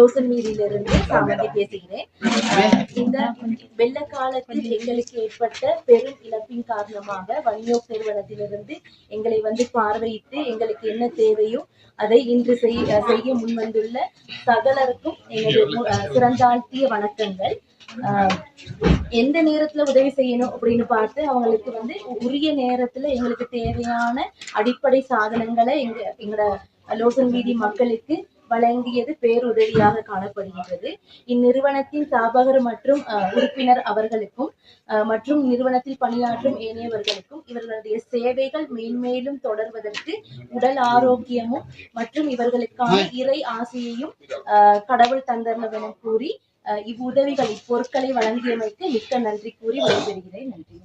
லோசன் வீதியிலிருந்து சாமந்தி பேசுகிறேன். இந்த வெள்ள காலத்தில் எங்களுக்கு ஏற்பட்ட பெரும் இழப்பின் காரணமாக வன்னியோக் நிறுவனத்திலிருந்து எங்களை பார்வையிட்டு எங்களுக்கு என்ன தேவையோ அதை இன்று செய்ய முன்வந்துள்ள சகலருக்கும் எனது சிறந்தாழ்த்திய வணக்கங்கள். எந்த நேரத்துல உதவி செய்யணும் அப்படின்னு பார்த்து அவங்களுக்கு உரிய நேரத்துல எங்களுக்கு தேவையான அடிப்படை சாதனங்களை எங்களோட லோசன் வீதி மக்களுக்கு வழங்கியது பேருதவியாக காணப்படுகின்றது. இந்நிறுவனத்தின் ஸ்தாபகர் மற்றும் உறுப்பினர் அவர்களுக்கும் மற்றும் நிறுவனத்தில் பணியாற்றும் ஏனையவர்களுக்கும் இவர்களுடைய சேவைகள் மேன்மேலும் தொடர்வதற்கு உடல் ஆரோக்கியமும் மற்றும் இவர்களுக்கான இறை ஆசையையும் கடவுள் தந்தரவென கூறி இவ்வுதவிகள் இப்பொருட்களை வழங்கியமைக்கு மிக்க நன்றி கூறி விடைபெறுகிறேன். நன்றி.